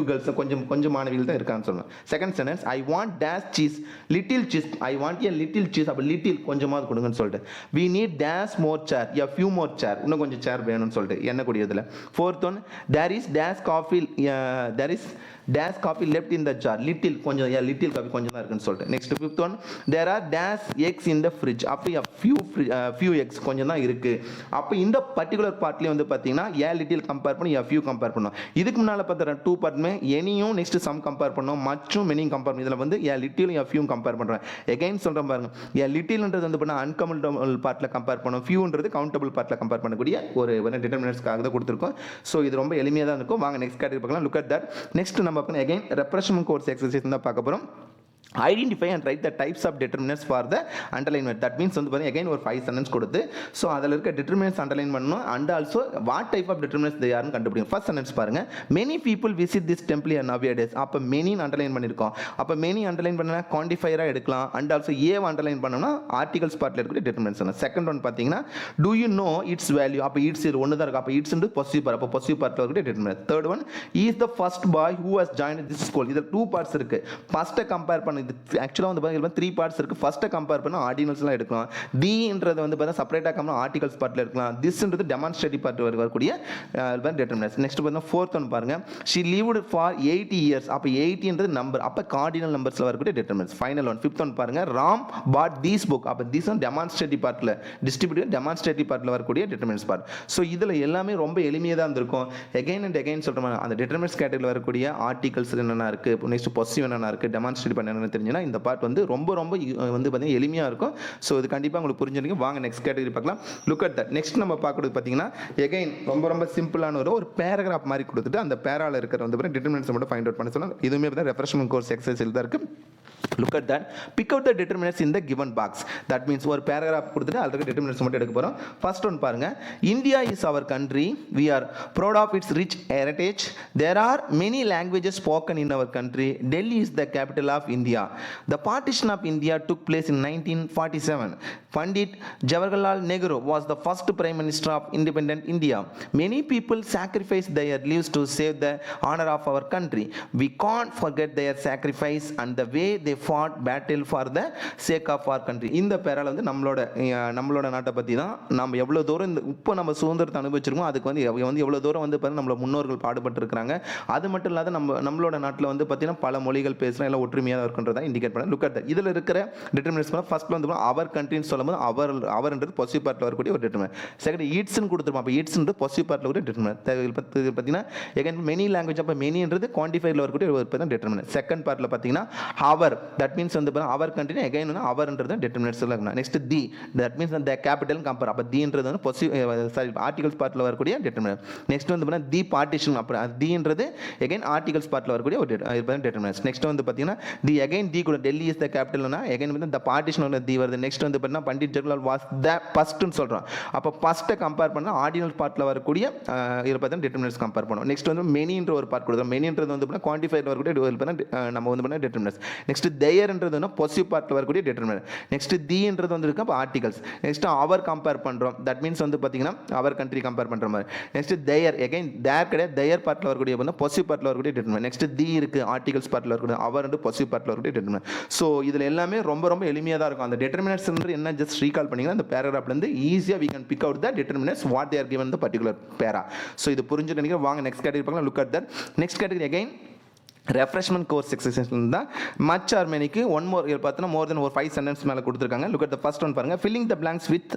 girls கொஞ்சம் மாணவிகள் தான் இருக்கான்னு சொல்லணும். Second sentence I want dash cheese, little cheese, I want a little cheese, அப்போ லிட்டில் கொஞ்சமாவது கொடுங்கன்னு சொல்லிட்டு. We need dash more chair, a few more chair, இன்னும் கொஞ்சம் சேர் வேணும்னு சொல்லிட்டு என்ன கூடியதில். Fourth one there is dash coffee, there is dash coffee left in the jar, little கொஞ்சம், லிட்டில் காஃபி கொஞ்சம் தான் இருக்குன்னு சொல்லிட்டு. Next fifth one there are dash eggs in the fridge, அப்போ ஃபியூ எக்ஸ் கொஞ்சம் தான் இருக்குது. அப்போ இந்த பர்டிகுலர் பார்ட்லேயும் வந்து பார்த்தீங்கன்னா ஏ லிட்டில் கம்பேர் பண்ணி ஃபியூ கம்பேர் பண்ணோம். இதுக்கு முன்னால் பார்த்தா 2 பார்ட்டுமே எனியும் நெக்ஸ்ட் சம் கம்பேர் பண்ணோம், மச்சும் மெனியும் கம்பேர் பண்ணி இதில் வந்து ஏ லிட்டிலும் ஃபியூ கம்பேர் பண்ணுறேன். எகைன் சொல்கிறேன் பாருங்க, ஏ லிட்டில்ன்றது வந்து பண்ணால் அன்கவுண்டபிள் பார்ட்டில் கம்பேர் பண்ணோம், ஃபியூன்றது கவுண்டபிள் பார்ட்டில் கம்பேர் பண்ணக்கூடிய ஒரு டிட்டர்மினன்ட்ஸ்க்காக தான் கொடுத்துருக்கோம். ஸோ இது ரொம்ப எளிமையாக தான் இருக்கும். வாங்க நெக்ஸ்ட் கேட்டகரி பார்க்கலாம். Look at that. நெக்ஸ்ட் நம்ம again ரெஃப்ரெஷ்மெண்ட் கோர்ஸ் எக்ஸசைஸ் தான் பார்க்க போகிறோம். Identify and write the types of determinants for the underlinement. That means வந்து பார்த்தீங்கன்னா அகைன் ஒரு 5 சென்டென்ஸ் கொடுத்து ஸோ அதில் இருக்க டிட்டர்மினன்ட்ஸ் அண்டர்லைன் பண்ணணும் and also what type of determinants they ஆர்னு கண்டுபிடிக்கும். ஃபர்ஸ்ட் சென்டென்ஸ் பாருங்க, many people visit this temple in nowadays, அப்போ மெனின்னு அண்டர்லைன் பண்ணியிருக்கோம். அப்போ மெனி அண்டர்லைன் பண்ணா குவான்டிஃபையராக எடுக்கலாம் அண்ட் ஆல்சோ ஏவை அண்டர்லைன் பண்ணோம்னா ஆர்டிகல்ஸ் பார்ட்டில் இருக்கக்கூடிய டிட்டர்மினன்ட்ஸ். செகண்ட் ஒன் பார்த்தீங்கன்னா do you know its value, அப்போ இட்ஸ் இது ஒன்று தான் இருக்கும், அப்போ இட்ஸ் பொசிட்டிவ் பார்ட், அப்போ பாசிட்டிவ் பார்ட்டில் இருக்கக்கூடிய determinant. Third one is the first boy who has join this school, இதில் 2 பார்ட்ஸ் இருக்கு. ஃபர்ஸ்ட்டை கம்பேர் பண்ணி ஆக்சுவலாக வந்து 3 பார்ட்ஸ் இருக்கு. ஃபர்ஸ்ட்டை கம்பேர் பண்ண ஆர்டிகல்ஸ்லாம் எடுக்கலாம். தீன்றது வந்து பார்த்தா செப்பரேட்டாக கம்பேர் ஆர்டிகல்ஸ் பார்ட்டில் இருக்கலாம். திஸ்ன்றது டெமான்ஸ்ட்ரேட்டிவ் பார்ட் வரக்கூடிய டிட்டர்மினன்ட்ஸ். நெக்ஸ்ட் பார்த்தா ஃபோர்த் ஒன் பாருங்க, ஷி லிவ்டு ஃபார் 80 இயர்ஸ், அப்போ 80ன்றது நம்பர், அப்போ கார்டினல் நம்பர்ஸில் வரக்கூடிய determinants. Final one fifth one பாருங்க, ராம் பாட் தீஸ் புக், அப்போ தீஸ் டெமான்ஸ்ட்ரேட்டிவ் பார்ட்டில் டிஸ்ட்ரிபியூட்டிவ் டெமான்ஸ்ட்ரேட்டிவ் பார்ட்டில் வரக்கூடிய டிட்டர்மினன்ட்ஸ் பார்ட். ஸோ இதில் எல்லாமே ரொம்ப எளிமையாக தான் இருந்திருக்கும். எகைன் அண்ட் எகைன் சொல்கிறோம், அந்த டிட்டர்மினன்ட்ஸ் கேட்டகரியில் வரக்கூடிய ஆர்டிகல்ஸ் என்னென்ன இருக்குது, நெக்ஸ்ட் பொசிட்டிவ் என்னென்ன இருக்குது, டெமான்ஸ்ட்ரேட் பண்ண என்னென்னு தெரிஞ்சுன்னா இந்த பார்ட் வந்து ரொம்ப வந்து பார்த்தீங்கன்னா எளிமையாக இருக்கும். ஸோ இது கண்டிப்பாக உங்களுக்கு புரிஞ்சிருக்கு. வாங்க நெக்ஸ்ட் கேட்டகரி பார்க்கலாம். Look at that. நெக்ஸ்ட் நம்ம பார்க்குறது பார்த்தீங்கன்னா எகைன் ரொம்ப சிம்பிளான ஒரு பேராகிராஃப் மாதிரி கொடுத்துட்டு அந்த பேரால இருக்கிற வந்து டிட்டர்மினன்ட்ஸ் மட்டும் ஃபைண்ட் அவுட் பண்ண சொல்லலாம். இதுவுமே பார்த்தா ரெஃப்ரெஷ்மெண்ட் கோர்ஸ் எக்ஸசைஸில் தான் இருக்குது. Look at that. Pick out the determinants in the given box. That means ஒரு paragraph கொடுத்துட்டு அதுக்கு determinants மட்டும் எடுக்க போறோம். First one பாருங்க, India is our country. We are proud of its rich heritage. There are many languages spoken in our country. Delhi is the capital of India. The partition of India took place in 1947. Pandit Jawaharlal Nehru was the first prime minister of independent India. Many people sacrificed their lives to save the honor of our country. We can't forget their sacrifice and the way they fought battle for the sake of our country. இந்த பேரால வந்து நம்மளோட நாட்டை பற்றி தான் நம்ம எவ்வளோ தூரம் இந்த இப்போ நம்ம சுதந்திரத்தை அனுபவிச்சிருக்கோம், அதுக்கு வந்து எவ்வளோ தூரம் வந்து பார்த்தீங்கன்னா நம்மளோட முன்னோர்கள் பாடுபட்டு இருக்கிறாங்க. அது மட்டும் இல்லாத நம்மளோட நாட்டில் வந்து பார்த்தீங்கன்னா பல மொழிகள் பேசுகிறோம், எல்லாம் ஒற்றுமையாக இருக்குன்றதை இண்டிகேட் பண்ண. Look at that. இதில் இருக்கிற டிட்டர்மினன்ட்ஸ் ஃபர்ஸ்ட்ல வந்து அவர் கண்ட்ரின்னு சொல்லும்போது அவர்ன்றது பாசிட்டிவ் பார்ட்டில் வரக்கூடிய ஒரு டிட்டர்மினன்ட். செகண்ட் ஈட்ஸ்ன்னு கொடுத்துருப்போம், அப்போ ஈட்ஸ்ன்றது பாசிட்டிவ் பார்ட்டில் ஒரு டிட்டர்மினன்ட். பார்த்தீங்கன்னா எகைன் மெனி லாங்குவேஜ், அப்போ மெனின்றது குவான்டிஃபைல வரக்கூடிய ஒரு டிட்டர்மினன்ட். செகண்ட் பார்ட்டில் பார்த்தீங்கன்னா அவர், தட் மீன்ஸ் வந்து அவர் கண்ட்ரி அகைன் அவர்ன்றது டிட்டர்மினன்ட்ஸ் இருக்கும். Next the, that means the capital compare, அப்போ தீன்றது வந்து சாரி ஆர்டிகல்ஸ் பார்ட்டில் வரக்கூடிய டிட்டர்மினன்ட். நெக்ஸ்ட் வந்து பார்த்தீங்கன்னா தி பார்ட்டிஷன், அப்புறம் தீன்றது அகைன் ஆர்டிகல்ஸ் பார்ட்டில் வரக்கூடிய ஒரு டிட்டர்மினன்ட்ஸ். நெக்ஸ்ட் வந்து பார்த்தீங்கன்னா தி அகைன் தி கூட டெல்லி இஸ் த கேபிட்டல்னா அகைன் வந்து த பார்ட்டிஷன் தி வருது. நெக்ஸ்ட் வந்து பார்த்தீங்கன்னா பண்டிட் ஜவஹர்லால் வாஸ் த ஃபர்ஸ்ட்னு சொல்கிறோம். அப்போ ஃபர்ஸ்ட்டை கம்பேர் பண்ணால் ஆர்டினல் பார்ட்டில் வரக்கூடிய இதில் பார்த்தீங்கன்னா டிட்டர்மினர்ஸ் கம்பேர் பண்ணுவோம். நெக்ஸ்ட் வந்து மெனின்ற ஒரு பார்ட் கொடுக்குறோம். மெனின்றது வந்து பார்த்தீங்கன்னா குவான்டிஃபைட் வரக்கூடிய நம்ம வந்து பார்த்தீங்கன்னா டிட்டர்மினர்ஸ். நெக்ஸ்ட் தேயர்ன்றது வந்து பொசிவ் பார்ட்டில் வரக்கூடிய டிட்டர்மினர். நெக்ஸ்ட் தீன்றது வந்து இருக்கு அப்போ ஆர்டிகல்ஸ். நெக்ஸ்ட் அவர் கம்பேர் பண்ணுறோம். தட் மீன்ஸ் வந்து பார்த்தீங்கன்னா அவர் கண்ட்ரி கம்பேர் பண்ணுற மாதிரி. நெக்ஸ்ட் தேயர் எகைன் தேர் கிடையாது, தேயர் பார்ட்டில் வரக்கூடிய வந்து பொசிவ் பார்ட்டில் வரக்கூடிய டிட்டர்மினர். நெக்ஸ்ட் தி இருக்கு ஆர்டிகல்ஸ் பார்ட்டில் வரக்கூடிய அவர் வந்து பொசிவ் பார்ட்டில் வரக்கூடிய டிட்டர்மினர். ஸோ இதில் எல்லாமே ரொம்ப ரொம்ப எளிமையாக தான் இருக்கும். அந்த டிட்டர்மினர்ஸ் என்ன ஜஸ்ட் ரீகால் பண்ணிங்கன்னா அந்த பேராகிராஃப்லேருந்து ஈஸியாக we can pick out the determinants what they are given the particular para. So இது புரிஞ்சு நினைக்கிறேன். வாங்க நெக்ஸ்ட் கேட்டகரி பார்க்கலாம். Look at that. Next category again refreshment course exercise தான். மச் ஆர் மெனிக்கு ஒன் மோர் பார்த்தீங்கன்னா மோர் தென் ஒரு 5 sentence மேலே கொடுத்துருக்காங்க. Look at the first one பாருங்க. Filling the blanks with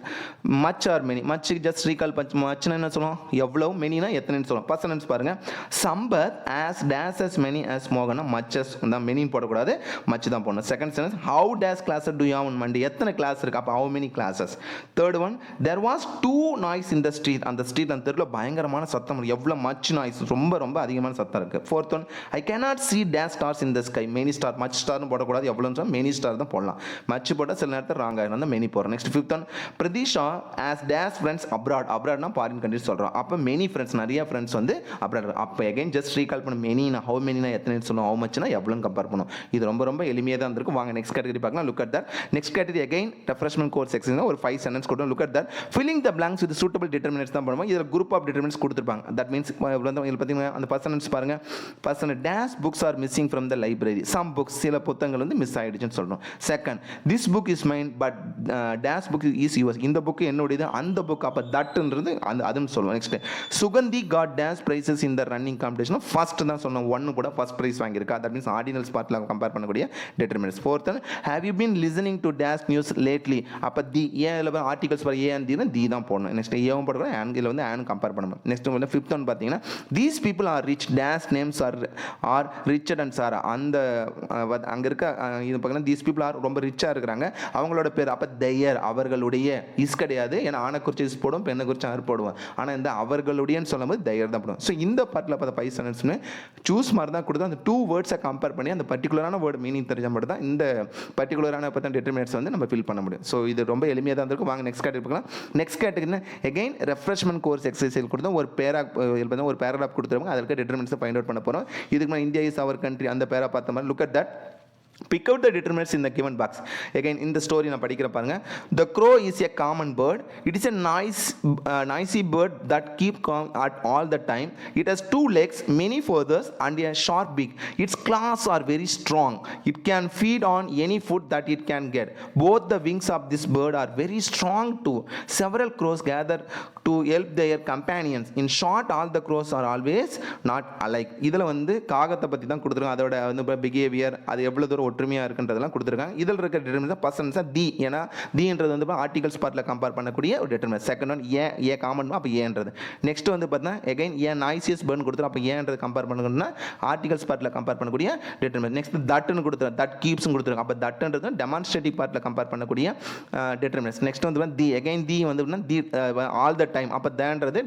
much or many. Much just recall மச்னா என்ன சொல்லுவோம், எவ்வளோ, மெனினா எத்தனைன்னு சொல்லுவோம். ஃபர்ஸ்ட் சென்டென்ஸ் பாருங்க. Sampath has dash as many as மோகனா மச்சஸ் தான் மெனின்னு போடக்கூடாது, மச் தான் போடணும். Second sentence how dash class do you on Monday, எத்தனை கிளாஸ் இருக்கு, அப்போ how many classes. Third one there was too noise in the street, அந்த ஸ்ட்ரீட் அந்த தெருவில் பயங்கரமான சத்தம், எவ்வளோ மச் நாய்ஸ், ரொம்ப ரொம்ப அதிகமான சத்தம் இருக்கு. Fourth one I cannot see days stars in the sky, many star, much ஸ்டார்னு போடக்கூடாது, எவ்வளோன்னு சொன்னால் மெனி ஸ்டார் தான் போடலாம். மச் போட்டால் சில நேரத்தில் ராங் ஆகிடும், அந்த மெனி போடுறோம். Next fifth one Pratheesha has dash friends abroad, அப்ராட்னா ஃபாரின் கண்ட்ரிஸ் சொல்கிறோம். அப்போ மெனி ஃப்ரெண்ட்ஸ், நிறைய ஃப்ரெண்ட்ஸ் வந்து அப்ராட். அப்போ எகைன் ஜஸ்ட் ரீகால் பண்ண மெனினா ஹவு மெனினா எத்தனை சொல்லுவோம், ஹவு மச்னா எவ்வளோன்னு கம்பேர் பண்ணும். இது ரொம்ப ரொம்ப எளிமையாக தான் இருக்கும். வாங்க நெக்ஸ்ட் கேட்டகரி பார்க்கலாம். Look at that. Next category again refreshment course exercise ஒரு 5 சென்டென்ஸ் கொடுத்தோம். Look at that. Filling the blanks with suitable determinants தான் பண்ணுவோம். இதில் குரூப் ஆஃப் டிட்டர்மினன்ட்ஸ் கொடுத்துருப்பாங்க. தட் மீன்ஸ் இதில் பார்த்தீங்கன்னா அந்த ஃபர்ஸ்ட் சென்டென்ஸ் பாருங்க. First dash books are missing from the library, some books, சில புத்தகங்கள் வந்து மிஸ் ஆயிடுச்சுன்னு சொல்றோம். Second this book is mine but dash book is yours, இந்த புக் என்னுடையது, அந்த புக், அப்போ தட்ன்றது அதுன்னு சொல்லுவோம். Next Suganthi got dash prizes இந்த ரன்னிங் காம்படிஷன், ஃபர்ஸ்ட் தான் சொன்னோம், ஒன்று கூட ஃபர்ஸ்ட் பிரைஸ் வாங்கியிருக்கா. தட் மீன்ஸ் ஆர்டினல்ஸ் பார்ட்டில் கம்பேர் பண்ணக்கூடிய determinants. Fourth have you been listening to dash news lately, அப்போ தி ஏன் ஆர்டிகல்ஸ் பாரு ஏ அண்ட் தி தான் போடணும். நெக்ஸ்ட் ஏவும் போடுறோம், ஆன் இதில் வந்து ஆன் கம்பேர் பண்ணணும். நெக்ஸ்ட் வந்து ஃபிஃப்த் ஒன் பார்த்தீங்கன்னா these people are rich days names are Richard and Sarah, அந்த அங்கே இருக்க இது பார்த்தீங்கன்னா தீஸ் பீப்புள் ஆர் ரொம்ப ரிச்சாக இருக்கிறாங்க, அவங்களோட பேர். அப்போ தெயர் அவர்களுடைய இஸ் கிடையாது, ஏன்னா ஆனை குறிச்சு இஸ் போடும், பெண்ணை குறிச்சு ஆர் போடுவோம். ஆனால் இந்த அவர்களுடையன்னு சொல்லும்போது தெயர் தான் போடும். ஸோ இந்த பார்ட்டில் பார்த்தா 5 சென்டென்ஸ்னு சூஸ் மாதிரி தான் கொடுத்து அந்த 2 வேர்ட்ஸை கம்பேர் பண்ணி அந்த பர்டிகுலரான வேர்டு மீனிங் தெரிஞ்ச மட்டும் தான் இந்த பர்டிகுலரான பார்த்தா டிட்டர்மினன்ட்ஸ் வந்து நம்ம ஃபில் பண்ண முடியும். ஸோ இது ரொம்ப எளிமையாக தான் இருக்கும். வாங்க நெக்ஸ்ட் கேட்டகரி பார்க்கலாம். நெக்ஸ்ட் கேட்டகரினா எகைன் ரெஃப்ரெஷ்மெண்ட் கோர்ஸ் எக்ஸசைஸ் கொடுத்தோம். ஒரு பேராகிராஃப் கொடுத்துருவாங்க, அதற்கு டிட்டர்மினன்ட்ஸை ஃபைண்ட் அவுட் பண்ண போகிறோம். இதுக்கு மேலே இந்தியா இஸ் அவர் கண்ட்ரி அந்த பேரா பார்த்த மாதிரி. Look at that. Pick out the determinants in the given box. Again, in the story நான் படிக்கிற பாருங்க. The crow is a common bird. It is a noisy bird that keep calm at all the time. It has 2 legs, many feathers, and a sharp beak. Its claws are very strong. It can feed on any food that it can get. Both the wings of this bird are very strong too. Several crows gather to help their companions. In short, all the crows are always not alike. இதில் வந்து காகத்தை பற்றி தான் கொடுத்துருக்காங்க. அதோட வந்து behaviour, அது எவ்வளோ தூரம் ஒற்றுமையாக இருக்குன்றதெல்லாம் கொடுத்துருக்காங்க. இதில் இருக்க டிட்டர்மினன்ட் பர்சன்ஸ் தி, ஏன்னா தின்றது வந்து ஆர்டிகல்ஸ் பார்ட்டில் கம்பேர் பண்ணக்கூடிய ஒரு determinant. Second one A common, அப்போ ஏன்றது. நெக்ஸ்ட் வந்து பார்த்தீங்கன்னா எகைன் ஏன் நாய்சியஸ் பேர்ன் கொடுத்துரும், அப்போ ஏன்றது கம்பேர் பண்ணணும்னா ஆர்டிகல்ஸ் பார்ட்டில் கம்பேர் பண்ணக்கூடிய டிட்டர்மினன்ட். நெக்ஸ்ட் தட்னு கொடுத்துரும், தட் கீப்ஸ் கொடுத்துருங்க, அப்போ தட்ன்றது டெமான்ஸ்ட்ரேட்டிவ் பார்ட்டில் கம்பேர் பண்ணக்கூடிய டிட்டர்மினன்ட். நெக்ஸ்ட் வந்து தி எகைன் தி வந்து தி ஆல் த டைம், அப்போ தேன்றது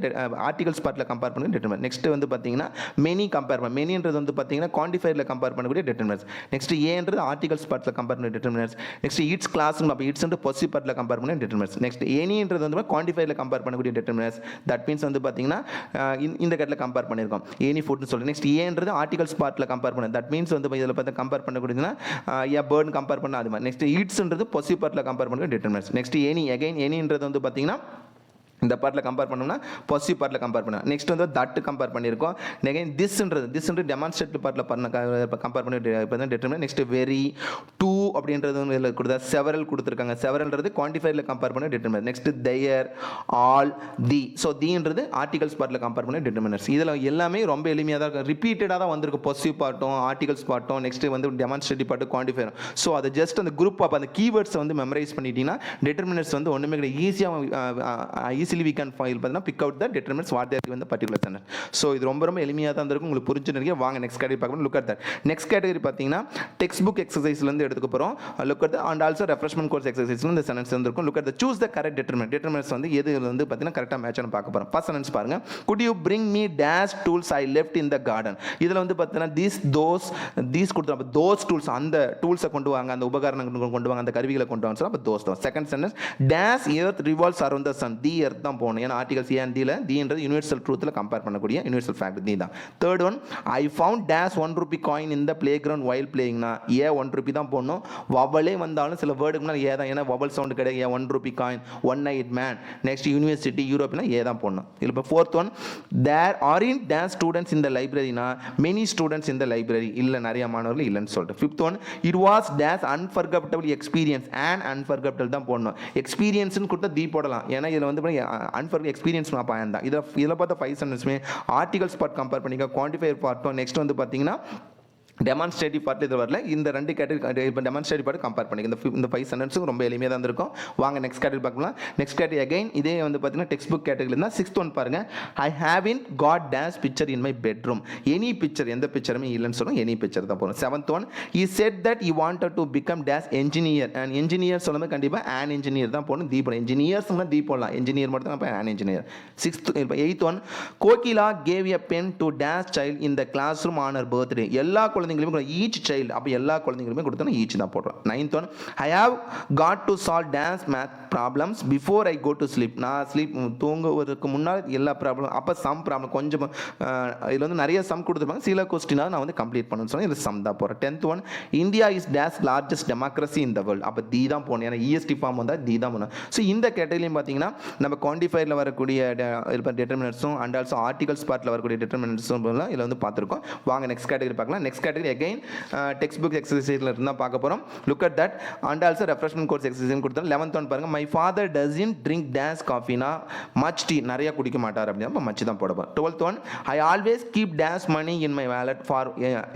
ஆர்டிகல்ஸ் பார்ட்டில் கம்பேர் பண்ணக்கூடிய டிட்டர்மினன்ட். நெக்ஸ்ட் வந்து பார்த்தீங்கன்னா மெனி கம்பேர் பண்ண, மெனின்றது வந்து பார்த்தீங்கன்னா குவான்டிஃபையரில் கம்பேர் பண்ணக்கூடிய டிட்டர்மினன்ட். நெக்ஸ்ட் ஏன்றது ஆர்டிகல்ஸ் பார்ட்டில் கம்பேர் பண்ண டிட்டர்மினன்ட்ஸ். நெக்ஸ்ட் இட்ஸ் கிளாஸ், அப்போ இட்ஸ் வந்து பொசிவ் பார்ட்டில் கம்பேர் பண்ண டிட்டர்மினன்ட்ஸ். நெக்ஸ்ட் எனின்றது வந்து குவான்டிஃபையரில் கம்பேர் பண்ணக்கூடிய டிட்டர்மினன்ட்ஸ். தட் மீன்ஸ் வந்து பார்த்தீங்கன்னா இந்த கட்டில் கம்பேர் பண்ணியிருக்கோம் எனி ஃபுட்னு சொல்லி. நெக்ஸ்ட் ஏன்றது ஆர்டிகல்ஸ் பார்ட்டில் கம்பேர் பண்ண, தட் மீன்ஸ் வந்து இதில் பார்த்து கம்பேர் பண்ணக்கூடியதுன்னா ஏ பேர்ன் கம்பேர் பண்ண அது மாதிரி. நெக்ஸ்ட் இட்ஸ்ன்றது பொசிவ் பார்ட்டில் கம்பேர் பண்ணக்கூடிய டிட்டர்மினன்ட்ஸ். நெக்ஸ்ட் எனின்றது வந்து பார்த்தீங்கன்னா இந்த பார்ட்டில் கம்பேர் பண்ணோம்னா பாசிட்டிவ் பார்ட்டில் கம்பேர் பண்ணலாம். நெக்ஸ்ட் வந்து தட் கம்பேர் பண்ணியிருக்கோம். நெகன் திஸ்ன்றது டெமான்ஸ்ட்ரேட்டிவ் பார்ட்டில் கம்பேர் பண்ணி டிட்டர்மினன்ட். நெக்ஸ்ட் வெரி, டூ அப்படின்றது வந்து இதில் கொடுத்தா செவரல் கொடுத்துருக்காங்க. செவரல்ன்றது குவான்டிஃபையரில் கம்பேர் பண்ணி determinant. Next their, all, the. So தீன்றது ஆர்டிகல்ஸ் பார்ட்டில் கம்பேர் பண்ணி டிட்டர்மினன்ட்ஸ். இதில் எல்லாமே ரொம்ப எளிமையாக தான் இருக்கும், ரிப்பீட்டடாக தான் வந்திருக்கு. பாசிட்டிவ் பார்ட்டும் ஆர்டிகல்ஸ் பார்ட்டும் நெக்ஸ்ட் வந்து டெமான்ஸ்ட்ரேட்டிவ் பார்ட்டு குவான்டிஃபையர். ஸோ அதை ஜஸ்ட் அந்த குரூப் ஆஃப் அந்த கீவேர்ட்ஸை வந்து மெமரைஸ் பண்ணிட்டீங்கன்னா டிட்டர்மினன்ட்ஸ் வந்து ஒன்றுமே கிடையாது. ஈஸியாக we can file பார்த்தீங்கன்னா pick out the determinants what they are given the particular sentence. So இது ரொம்ப ரொம்ப எளிமையாக தான் இருக்கும், உங்களுக்கு புரிஞ்சு நினைக்க. வாங்க நெக்ஸ்ட் கேட்டகரி பார்க்கணும். Look at that. Next category பார்த்தீங்கன்னா டெக்ஸ்ட் புக் எக்ஸசைஸ்லேருந்து எடுத்துக்க போகிறோம். போகிறோம். Look at and also refreshment course exercise இந்த சென்டென்ஸ் வந்துருக்கும். Look at the choose the correct determinants வந்து எது வந்து பார்த்தீங்கன்னா கரெக்டாக மேட்ச்னு பார்க்க போகிறோம். ஃபர்ஸ்ட் சென்டென்ஸ் பாருங்க. Good you bring me dash tools I left in the garden. இதில் வந்து பார்த்தீங்கன்னா தீஸ் கொடுத்தோம். தோஸ் டூல்ஸ் அந்த டூல்ஸை கொண்டு வாங்க, அந்த உபகரணங்கள் கொண்டு வாங்க, அந்த கருவிகளை கொண்டு வாங்க சொல்ல அப்போ தோஸ் தான். Second sentence dash earth revolves around the sun. The earth தான் போகணும். ஏன்னா ஆர்டிகல்ஸ் ஏன் தீல தீன்றது யூனிவர்சல் ட்ரூத்தில் கம்பேர் பண்ணக்கூடிய யூனிவர்சல் ஃபேக்ட் தி தான். Third one I found dash ₹1 coin in the playground while பிளேயிங்னா ஏன் ₹1 தான் போடணும். வவலே வந்தாலும் சில வேர்டுக்கு முன்னாடி ஏ தான். ஏன்னா வவல் சவுண்டு கிடையாது. ஏன் ₹1 coin, one night man, next university யூரோப்னா ஏ தான் போடணும். இல்லை இப்போ ஃபோர்த் ஒன் தேர் ஆரின் டேஷ் ஸ்டூடெண்ட்ஸ் இந்த லைப்ரரினா மெனி ஸ்டூடெண்ட்ஸ் இந்த லைப்ரரி இல்லை, நிறைய மாணவர்கள் இல்லைன்னு சொல்லிட்டு. Fifth one it was dash unforgettable experience and unforgettable தான் போடணும். எக்ஸ்பீரியன்ஸ்னு கொடுத்தா தி போடலாம். ஏன்னா இதில் வந்து எக்ஸ்பீரியன்ஸ் நான் பயன் தான். இதில் பார்த்தா 5 சென்டென்ஸுமே ஆர்டிகல்ஸ் பார்ட் கம்பேர் பண்ணிக்க, குவான்டிஃபையர் பார்ட்டும் நெக்ஸ்ட் வந்து பார்த்தீங்கன்னா டெமான்ஸ்ட்ரேட்டிவ் பார்ட் இது வரல. இந்த 2 கேட்டகரி இப்போ டெமான்ஸ்ட்ரேட்டிவ் பார்ட் கம்பேர் பண்ணிக்க. இந்த 5 சென்டென்ஸும் ரொம்ப எளிமையாக தான் இருக்கும். வாங்க நெக்ஸ்ட் கேட்டகரி பார்க்கலாம். நெக்ஸ்ட் கேட்டகரி அகைன் இதே வந்து பார்த்தீங்கன்னா டெக்ஸ்ட் புக் கேட்டகரி தான். 6th ஒன் பாருங்க. I have in got dash picture in my bedroom. Any picture, எந்த பிக்சருமே இல்லைன்னு சொல்லும், எனி பிக்சர் தான் போகணும். 7th one he said that he wanted to become dash engineer. and engineer சொல்லும்போது கண்டிப்பாக an engineer தான் போகணும். தி போடணும். engineers தி போடலாம். engineer மட்டும் தான் an engineer. 8th one Kokila gave a pen to dash child in the classroom on her birthday. எல்லா குழந்தைங்களுமே each child, அப்போ எல்லா குழந்தைங்களுமே கொடுத்தோன்னா ஈச் தான் போடுறோம். 9th one I have got to solve dash math problems before I go to sleep. நான் sleep தூங்குவதற்கு முன்னால் எல்லா ப்ராப்ளம், அப்போ சம் ப்ராப்ளம் கொஞ்சம் இதில் வந்து நிறைய சம் கொடுத்துருப்பாங்க. சில கொஸ்டினாக நான் வந்து கம்ப்ளீட் பண்ணணும்னு சொன்னால் இதில் சம் தான் போகிறேன். 10th one India is dash largest democracy in the world. அப்போ தி தான் போகணும். ஏன்னா இஎஸ்டி ஃபார்ம் வந்தால் தி தான் போகணும். ஸோ இந்த கேட்டகரியிலையும் பார்த்தீங்கன்னா நம்ம குவான்டிஃபையரில் வரக்கூடிய டிட்டர்மினன்ட்ஸும் அண்ட் ஆல்சோ ஆர்டிகல்ஸ் பார்ட்டில் வரக்கூடிய டிட்டர்மினன்ட்ஸும் இதில் வந்து பார்த்துருக்கோம். வாங்க நெக்ஸ்ட் கேட்டகரி பார்க்கலாம். Next category again textbook எக்ஸசைஸ்ல இருந்தால் பார்க்க போகிறோம். Look at that and also refreshment course exercise கொடுத்தோம். 11th ஒன் பாருங்க. My father doesn't drink dash காஃபினா மச் டீ, நிறைய குடிக்க மாட்டார் அப்படின்னா அப்போ மச் தான் போட போகிறோம். 12th one I always keep dash money in my wallet for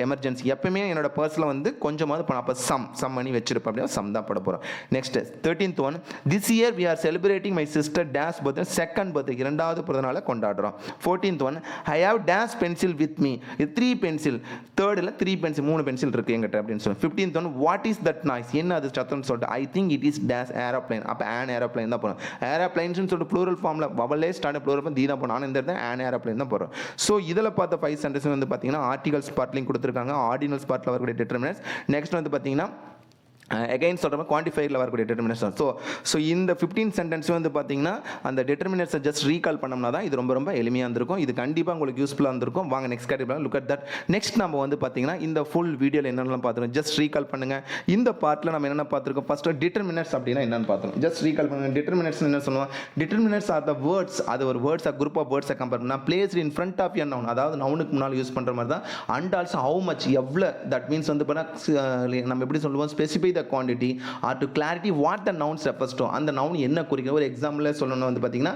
emergency. எப்பவுமே என்னோட பர்ஸில் வந்து கொஞ்சமாவது பணம், அப்போ சம் மணி வச்சிருப்பேன் அப்படின்னா சம் தான் போட போகிறோம். Next 13th one this year we are celebrating my sister dash birthday, second birthday, 2வது பிறந்தநாளை கொண்டாடுறோம். 14th one I have dash pencil with me, 3 pencil, தேர்டில் 3 பென்சில், 3 பென்சில் இருக்கு எங்கிட்ட அப்படின்னு சொல்லி. 15th one what is that noise, என்ன அது சத்தம்னு சொல்லிட்டு I think it is dash aeroplane. அப்போ an ஏரோப்ளைன் தான் போகிறோம். ஏரோப்ளைன்ஸ்னு சொல்லிட்டு ப்ளூரல் ஃபார்மில் வவலே ஸ்டார்ட் ப்ளூரல் ஃபார்ம் தி தான் போகணும். ஆனால் இந்த இடத்துல an ஏரோப்ளைன் தான் போகிறோம். ஸோ இதில் பார்த்த 5 சென்டென்ஸ் வந்து பார்த்தீங்கன்னா ஆர்டிகல்ஸ் பார்ட்லையும் கொடுத்துருக்காங்க, ஆர்டினல்ஸ் பார்ட்டில் வரக்கூடிய டிட்டர்மினன்ட்ஸ். நெக்ஸ்ட் வந்து பார்த்தீங்கன்னா அகைன் சொல்கிற மாதிரி குவான்டிஃபையரில் வரக்கூடிய டிட்டர்மினேஷன். ஸோ இந்த 15 சென்டென்ஸ் வந்து பார்த்தீங்கன்னா அந்த டிட்டர்மினேஷனை ஜஸ்ட் ரீகால் பண்ணோம்னா தான் இது ரொம்ப எளிமையாக இருந்திருக்கும். இது கண்டிப்பாக உங்களுக்கு யூஸ்ஃபுல்லாக இருந்திருக்கும். வாங்க next category look at that. Next நம்ம வந்து பார்த்தீங்கன்னா இந்த ஃபுல் வீடியோவில் என்னென்னலாம் பார்த்துருக்கோம் ஜஸ்ட் ரீகால் பண்ணுங்கள். இந்த பார்ட்டில் நம்ம என்னென்ன பார்த்துருக்கோம், ஃபஸ்ட்டு டிட்டர்மினேட்ஸ் அப்படின்னா என்னென்னு பார்த்தோம். ஜஸ்ட் ரீகால் பண்ணுங்கள். டிட்டர்மினேட்ஸ் என்ன சொல்லுவோம், டிட்டர்மினேட்ஸ் ஆர் த வேர்ட்ஸ், அது ஒரு வேர்ட்ஸ் குரூப் ஆஃப் வேர்ட்ஸை கம்பேர் பண்ணால் placed in front of a noun, அதாவது நவுனுக்கு முன்னால் யூஸ் பண்ணுற மாதிரி தான். அண்ட் ஆல்சோ ஹவு மச், எவ்வளோ, தட் மீன்ஸ் வந்து பார்த்தீங்கன்னா நம்ம எப்படி சொல்லுவோம், specify the quantity or to clarity what the nouns refers to, அந்த நவுன் என்ன குறிக்கும். ஒரு எக்ஸாம்பிள் சொல்லணும் வந்து பார்த்தீங்கன்னா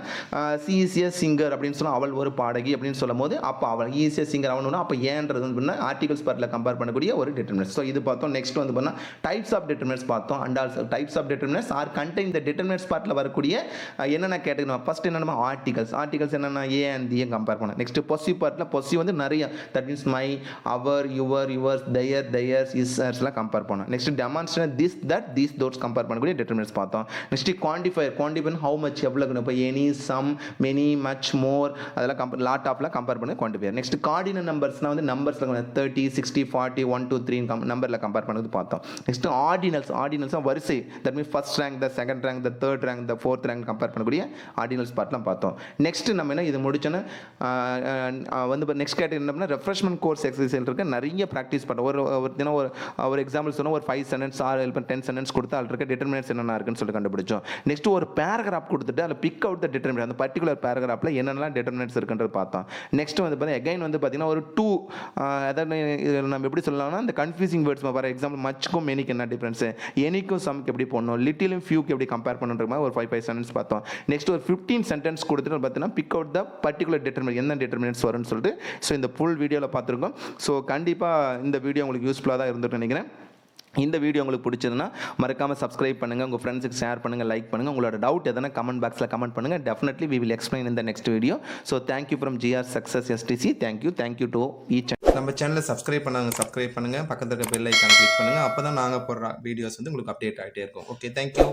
சி இஸ் எ சிங்கர் அப்படின்னு சொன்னால் அவள் ஒரு பாடகி அப்படின்னு சொல்லும் போது அப்போ அவள் ஈஸ் எ சிங்கர் அவனுன்னா அப்போ ஏன்றது வந்து ஆர்டிகல்ஸ் பார்ட்டில் கம்பேர் பண்ணக்கூடிய ஒரு டிட்டர்மினன்ட்ஸ். ஸோ இது பார்த்தோம். நெக்ஸ்ட் வந்து பார்த்தீங்கன்னா டைப்ஸ் ஆஃப் டிட்டர்மினன்ட்ஸ் பார்த்தோம். And also types of determinants are contain the determinants பார்ட்டில் வரக்கூடிய என்னென்ன கேட்டகரி. ஃபர்ஸ்ட் என்னென்ன ஆர்டிகல்ஸ் என்னென்ன ஏ அண்ட் தி கம்பேர் பண்ண. நெக்ஸ்ட் பொசிவ் பார்ட்டில் பொசிவ் வந்து நிறைய, that means my, our, your, yours, theirs, இஸ்லாம் கம்பேர் பண்ணோம். Next demonstrate this, that, these, those compare பண்ணக்கூடிய டிட்டர்மினன்ட்ஸ் பார்த்தோம். நெக்ஸ்ட் குவான்டிஃபையர் ஹவு மச், எவ்வளவு, இப்போ any, some, many, much, more, அதெல்லாம் லாட் ஆஃப்லாம் கம்பேர் பண்ணி குவான்டிஃபையர். நெக்ஸ்ட் கார்டினல் நம்பர்ஸ்னால் வந்து நம்பர்ஸில் 30, 60, 40, 1, 2, 3 நம்பரில் கம்பேர் பண்ணது பார்த்தோம். நெக்ஸ்ட் ஆர்டினல்ஸ் வரிசை, that means first rank, the second rank, the third rank, the fourth rank compare பண்ணக்கூடிய ஆர்டினல்ஸ் பார்ட்லாம் பார்த்தோம். நெக்ஸ்ட் நம்ம என்ன இது முடிச்சோன்னா வந்து நெக்ஸ்ட் கேட்டகரி என்ன பண்ணால் ரெஃப்ரெஷ்மெண்ட் கோர்ஸ் எக்ஸசைஸ் இருக்க நிறைய ப்ராக்டிஸ் பண்ண. ஒரு தினம் ஒரு எக்ஸாம்பிள் சொன்னால் ஒரு 5 சென்டென்ஸ் ஆர் 10 சென்டென்ஸ் கொடுத்து அதில் இருக்க டிட்டர்மினன்ட்ஸ் என்னென்ன இருக்குன்னு சொல்லி கண்டுபிடிச்சோம். நெக்ஸ்ட் ஒரு பேராகிராஃப் கொடுத்துட்டு அதில் பிக் அவுட் த டிட்டர்மினன்ட், அந்த பர்டிகுலர் பேராகிராஃபில் என்னென்னலாம் டிட்டர்மினன்ட்ஸ் இருக்குன்றது பார்த்தோம். நெக்ஸ்ட் வந்து பார்த்தீங்கன்னா எகைன் வந்து பார்த்தீங்கன்னா ஒரு 2 அதாவது நம்ம எப்படி சொல்லலாம்னா இந்த கன்ஃபியூசிங் வேர்ட்ஸ் ஃபார் எக்ஸாம்பிள் மச்சுக்கும் மெனிக்கு என்ன டிஃபரன்ஸ், எனிக்கும் சம்க்கு எப்படி போடணும், லிட்டிலும் ஃபியூக்கு எப்படி கம்பேர் பண்ணுற மாதிரி ஒரு 5 சென்டென்ஸ் பார்த்தோம். நெக்ஸ்ட் ஒரு 15 சென்டென்ஸ் கொடுத்துட்டு பார்த்தீங்கன்னா big out the particular determinant, என்ன டிட்டர்மினன்ட்ஸ் வரும்னு சொல்லிட்டு ஸோ இந்த ஃபுல் வீடியோவில் பார்த்துருக்கோம். ஸோ கண்டிப்பாக இந்த வீடியோ உங்களுக்கு யூஸ்ஃபுல்லாக தான் இருந்துட்டு நினைக்கிறேன். இந்த வீடியோ உங்களுக்கு பிடிச்சதுன்னா மறக்காமல் சப்ஸ்கிரைப் பண்ணுங்கள், உங்கள் ஃப்ரெண்ட்ஸுக்கு ஷேர் பண்ணுங்கள், லைக் பண்ணுங்கள். உங்களோட டவுட் எதனா கமெண்ட் பாக்ஸில் கமெண்ட் பண்ணுங்கள். Definitely we will explain in the next video. So thank you from GR success STC. Thank you to each. நம்ம சேனலை சப்ஸ்கிரைப் பண்ணுங்கள், பக்கத்தில் இருக்க பெல் ஐக்கான் கிளிக் பண்ணுங்கள். அப்போ தான் நாங்கள் போடுற வீடியோஸ் வந்து உங்களுக்கு அப்டேட் ஆகிட்டே இருக்கும். Okay, thank you.